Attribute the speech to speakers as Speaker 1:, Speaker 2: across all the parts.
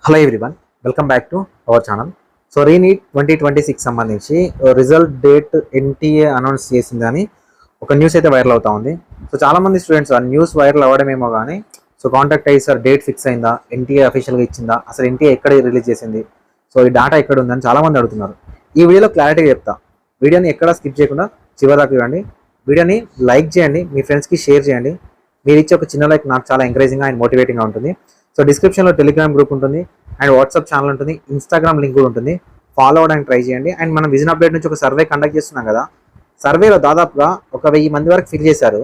Speaker 1: Hello everyone, welcome back to our channel. So re-NEET 2026 సంబంధించి result date NTA announce చేసిందని ఒక news అయితే viral అవుతా ఉంది. సో చాలామంది స్టూడెంట్స్ ఆ న్యూస్ వైరల్ అవ్వడమేమో కానీ కాంటాక్ట్ అయ్యి సార్ డేట్ ఫిక్స్ అయిందా, ఎన్టీఏ అఫీషియల్గా ఇచ్చిందా, అసలు ఎన్టీఏ ఎక్కడ రిలీజ్ చేసింది, సో ఈ డేటా ఎక్కడ ఉందని చాలామంది అడుగుతున్నారు. ఈ వీడియోలో క్లారిటీగా చెప్తా. వీడియోని ఎక్కడ స్కిప్ చేయకుండా చివరిదాకా చూడండి. వీడియోని లైక్ చేయండి, మీ ఫ్రెండ్స్కి షేర్ చేయండి. మీరు ఇచ్చే ఒక చిన్న లైక్ నాకు చాలా ఎంకరేజింగ్గా అండ్ మోటివేటింగ్గా ఉంటుంది. సో డిస్క్రిప్షన్లో టెలిగ్రామ్ గ్రూప్ ఉంటుంది అండ్ వాట్సాప్ ఛానల్ ఉంటుంది, ఇన్స్టాగ్రామ్ లింక్ కూడా ఉంటుంది. ఫాలో అవ్వడానికి ట్రై చేయండి. అండ్ మనం విజన్ అప్డేట్ నుంచి ఒక సర్వే కండక్ట్ చేస్తున్నాం కదా, సర్వేలో దాదాపుగా 1000 మంది వరకు ఫిల్ చేశారు.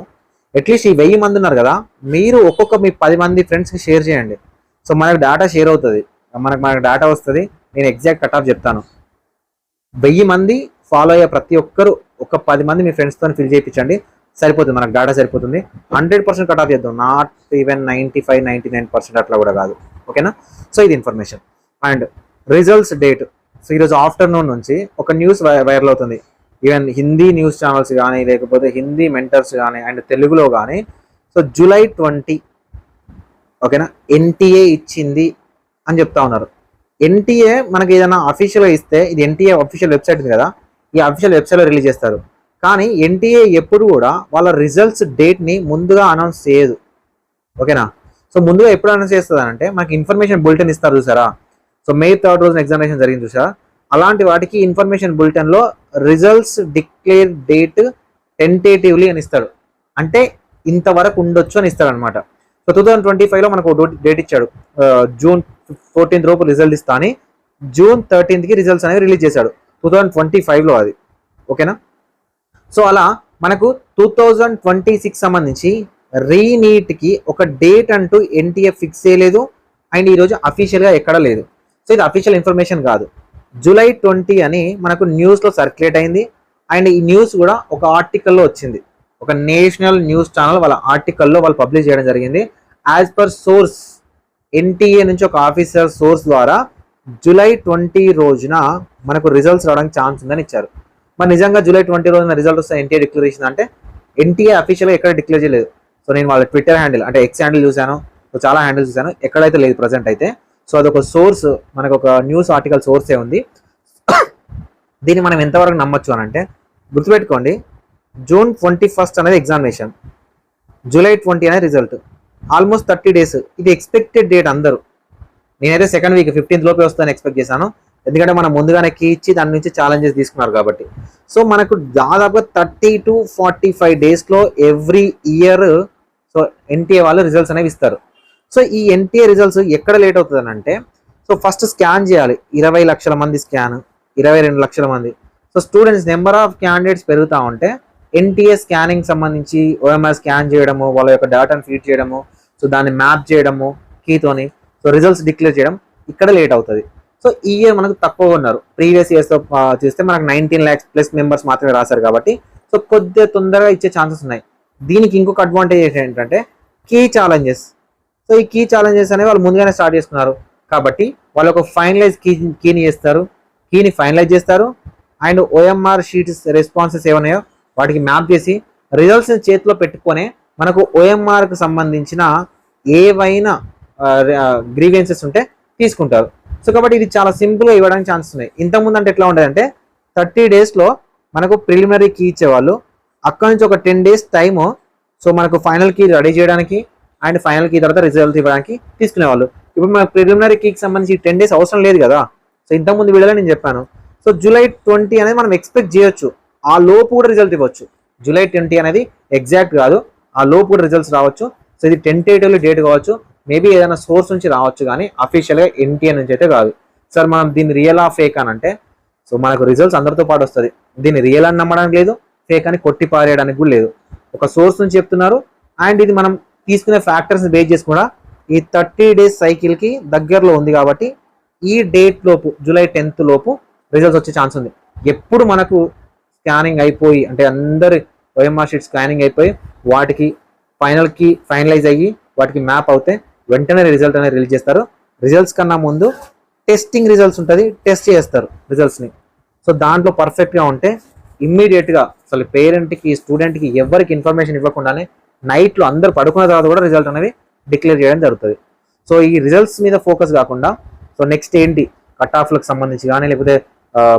Speaker 1: అట్లీస్ట్ ఈ 1000 మంది ఉన్నారు కదా, మీరు ఒక్కొక్క మీ 10 మంది ఫ్రెండ్స్కి షేర్ చేయండి. సో మనకు డేటా షేర్ అవుతుంది, మనకు డేటా వస్తుంది. నేను ఎగ్జాక్ట్ కట్ ఆఫ్ చెప్తాను. 1000 మంది ఫాలో అయ్యే ప్రతి ఒక్కరు ఒక 10 మంది మీ ఫ్రెండ్స్తో ఫిల్ చేయించండి, సరిపోతుంది. మనకు డేటా సరిపోతుంది. 100% కట్ ఆఫ్ చేద్దాం, నాట్ ఈవెన్ 95-99% అట్లా కూడా కాదు. ఓకేనా? సో ఇది information. And results date. So ఈరోజు ఆఫ్టర్నూన్ నుంచి ఒక న్యూస్ వైరల్ అవుతుంది. ఈవెన్ హిందీ న్యూస్ ఛానల్స్ కానీ, లేకపోతే హిందీ మెంటర్స్ కానీ, అండ్ తెలుగులో కానీ. సో July 20, ఓకేనా, ఎన్టీఏ ఇచ్చింది అని చెప్తా ఉన్నారు. ఎన్టీఏ మనకి ఏదైనా అఫీషియల్గా ఇస్తే, ఇది ఎన్టీఏ అఫీషియల్ వెబ్సైట్ ఉంది కదా, ఈ అఫీషియల్ వెబ్సైట్లో రిలీజ్ చేస్తారు. కానీ ఎన్టీఏ ఎప్పుడు కూడా వాళ్ళ రిజల్ట్స్ డేట్ని ముందుగా అనౌన్స్ చేయదు. ఓకేనా? సో ముందుగా ఎప్పుడు అనౌన్స్ చేస్తుంది అంటే, మనకి ఇన్ఫర్మేషన్ బులెటిన్ ఇస్తారు చూసారా. సో May 3 రోజున ఎగ్జామినేషన్ జరిగింది చూసారా, అలాంటి వాటికి ఇన్ఫర్మేషన్ బులెటిన్లో రిజల్ట్స్ డిక్లేర్ డేట్ టెంటేటివ్లీ అని ఇస్తాడు. అంటే ఇంతవరకు ఉండొచ్చు అని ఇస్తాడు అనమాట. సో 2025లో మనకు డేట్ ఇచ్చాడు, June 14 లోపు రిజల్ట్ ఇస్తా అని. June 13కి రిజల్ట్స్ అనేవి రిలీజ్ చేశాడు 2025లో అది. ఓకేనా? సో అలా మనకు 2026 సంబంధించి రీనీట్కి ఒక డేట్ అంటూ ఎన్టీఏ ఫిక్స్ చేయలేదు. అండ్ ఈరోజు అఫీషియల్గా ఎక్కడ లేదు. సో ఇది అఫీషియల్ ఇన్ఫర్మేషన్ కాదు. July 20 అని మనకు న్యూస్లో సర్క్యులేట్ అయింది. అండ్ ఈ న్యూస్ కూడా ఒక ఆర్టికల్లో వచ్చింది. ఒక నేషనల్ న్యూస్ ఛానల్ వాళ్ళ ఆర్టికల్లో వాళ్ళు పబ్లిష్ చేయడం జరిగింది. యాజ్ పర్ సోర్స్, ఎన్టీఏ నుంచి ఒక ఆఫీసర్ సోర్స్ ద్వారా July 20 రోజున మనకు రిజల్ట్స్ రావడానికి ఛాన్స్ ఉందని ఇచ్చారు. మరి నిజంగా July 20 రోజున రిజల్ట్ వస్తే ఎన్టీఏ డిక్లేర్ చేసింది అంటే, ఎన్టీఏ అఫీషియల్గా ఎక్కడ డిక్లేర్ చేయలేదు. సో నేను వాళ్ళ ట్విట్టర్ హ్యాండిల్ అంటే ఎక్స్ హ్యాండిల్ చూశాను, సో చాలా హ్యాండిల్స్ చూశాను, ఎక్కడైతే లేదు ప్రజెంట్ అయితే. సో అదొక సోర్స్, మనకు ఒక న్యూస్ ఆర్టికల్ సోర్సే ఉంది. దీన్ని మనం ఎంతవరకు నమ్మొచ్చు అని అంటే, గుర్తుపెట్టుకోండి, June 21 అనేది ఎగ్జామినేషన్, July 20 అనేది రిజల్ట్. Almost 30 days. ఇది ఎక్స్పెక్టెడ్ డేట్ అందరూ. నేనైతే సెకండ్ వీక్ 15th లోపే వస్తుందని ఎక్స్పెక్ట్ చేశాను. ఎందుకంటే మనం ముందుగానే కీ ఇచ్చి దాని నుంచి ఛాలెంజెస్ తీసుకున్నారు కాబట్టి. సో మనకు దాదాపుగా 30 to 45 daysలో ఎవ్రీ ఇయర్ సో ఎన్టీఏ వాళ్ళు రిజల్ట్స్ అనేవి ఇస్తారు. సో ఈ ఎన్టీఏ రిజల్ట్స్ ఎక్కడ లేట్ అవుతుంది అంటే, సో ఫస్ట్ స్కాన్ చేయాలి. 20 లక్షల మంది స్కాన్, 22 లక్షల మంది. So students number of candidates పెరుగుతూ ఉంటే ఎన్టీఏ స్కానింగ్ సంబంధించి ఓఎంఆర్ స్కాన్ చేయడము, వాళ్ళ యొక్క డేటాను ఫీడ్ చేయడము, సో దాన్ని మ్యాప్ చేయడము కీతోని, సో రిజల్ట్స్ డిక్లేర్ చేయడం ఇక్కడ లేట్ అవుతుంది. సో ఈ ఇయర్ మనకు తక్కువ ఉన్నారు. ప్రీవియస్ ఇయర్స్తో చూస్తే మనకు 19 lakhs+ మెంబర్స్ మాత్రమే రాశారు కాబట్టి సో కొద్దిగా తొందరగా ఇచ్చే ఛాన్సెస్ ఉన్నాయి. దీనికి ఇంకొక అడ్వాంటేజ్ ఏంటంటే కీ ఛాలెంజెస్. సో ఈ కీ ఛాలెంజెస్ అనేవి వాళ్ళు ముందుగానే స్టార్ట్ చేసుకున్నారు కాబట్టి వాళ్ళు ఒక ఫైనలైజ్ కీని చేస్తారు, కీని ఫైనలైజ్ చేస్తారు. అండ్ ఓఎంఆర్ షీట్స్ రెస్పాన్సెస్ ఏమన్నాయో వాటికి మ్యాప్ చేసి రిజల్ట్స్ని చేతిలో పెట్టుకొని మనకు ఓఎంఆర్కి సంబంధించిన ఏవైనా గ్రీవెన్సెస్ ఉంటే తీసుకుంటారు. సో కాబట్టి ఇది చాలా సింపుల్గా ఇవ్వడానికి ఛాన్సెస్ ఉన్నాయి. ఇంతకుముందు అంటే ఎట్లా ఉండదంటే 30 daysలో మనకు ప్రిలిమినరీ కీ ఇచ్చేవాళ్ళు, అక్కడ నుంచి ఒక 10 days టైము సో మనకు ఫైనల్ కీ రెడీ చేయడానికి అండ్ ఫైనల్ కీ తర్వాత రిజల్ట్ ఇవ్వడానికి తీసుకునేవాళ్ళు. ఇప్పుడు మనకు ప్రిలిమినరీ కీకి సంబంధించి 10 days అవసరం లేదు కదా. సో ఇంతకుముందు వీడియోలో నేను చెప్పాను. సో July 20 అనేది మనం ఎక్స్పెక్ట్ చేయొచ్చు, ఆ లోపు కూడా రిజల్ట్ ఇవ్వచ్చు. July 20 అనేది ఎగ్జాక్ట్ కాదు, ఆ లోపు కూడా రిజల్ట్స్ రావచ్చు. సో ఇది టెంటేటివ్లీ డేట్ కావచ్చు, మేబీ ఏదైనా సోర్స్ నుంచి రావచ్చు, కానీ అఫీషియల్గా ఎన్టీఏ నుంచి అయితే కాదు. సార్ మనం దీన్ని రియల్ ఆ ఫేక్ అని అంటే, సో మనకు రిజల్ట్స్ అందరితో పాటు వస్తుంది. దీన్ని రియల్ అని నమ్మడానికి లేదు, ఫేక్ అని కొట్టి పారేయడానికి కూడా లేదు. ఒక సోర్స్ నుంచి చెప్తున్నారు. అండ్ ఇది మనం తీసుకునే ఫ్యాక్టర్స్ని బేస్ చేసి కూడా ఈ 30 days సైకిల్కి దగ్గరలో ఉంది కాబట్టి ఈ డేట్ లోపు July 10th లోపు రిజల్ట్స్ వచ్చే ఛాన్స్ ఉంది. ఎప్పుడు మనకు స్కానింగ్ అయిపోయి అంటే అందరి ఓఎంఆర్ షీట్ స్కానింగ్ అయిపోయి వాటికి ఫైనల్కి ఫైనలైజ్ అయ్యి వాటికి మ్యాప్ అవుతే వెంటనే రిజల్ట్ అనేది రిలీజ్ చేస్తారు. రిజల్ట్స్ కన్నా ముందు టెస్టింగ్ రిజల్ట్స్ ఉంటుంది, టెస్ట్ చేస్తారు రిజల్ట్స్ని. సో దాంట్లో పర్ఫెక్ట్గా ఉంటే ఇమ్మీడియట్గా అసలు పేరెంట్కి, స్టూడెంట్కి ఎవరికి ఇన్ఫర్మేషన్ ఇవ్వకుండానే నైట్లో అందరు పడుకున్న తర్వాత కూడా రిజల్ట్ అనేవి డిక్లేర్ చేయడం జరుగుతుంది. సో ఈ రిజల్ట్స్ మీద ఫోకస్ కాకుండా సో నెక్స్ట్ ఏంటి కట్ ఆఫ్లకు సంబంధించి కానీ లేకపోతే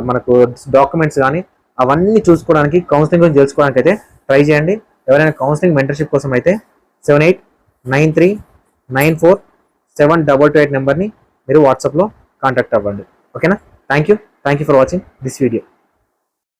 Speaker 1: మనకు డాక్యుమెంట్స్ కానీ అవన్నీ చూసుకోవడానికి కౌన్సిలింగ్ గురించి తెలుసుకోవడానికి అయితే ట్రై చేయండి. ఎవరైనా కౌన్సిలింగ్ మెంటర్షిప్ కోసం అయితే 7893947228 నెంబర్ని మీరు వాట్సాప్లో కాంటాక్ట్ అవ్వండి. ఓకేనా? Thank you for watching this video.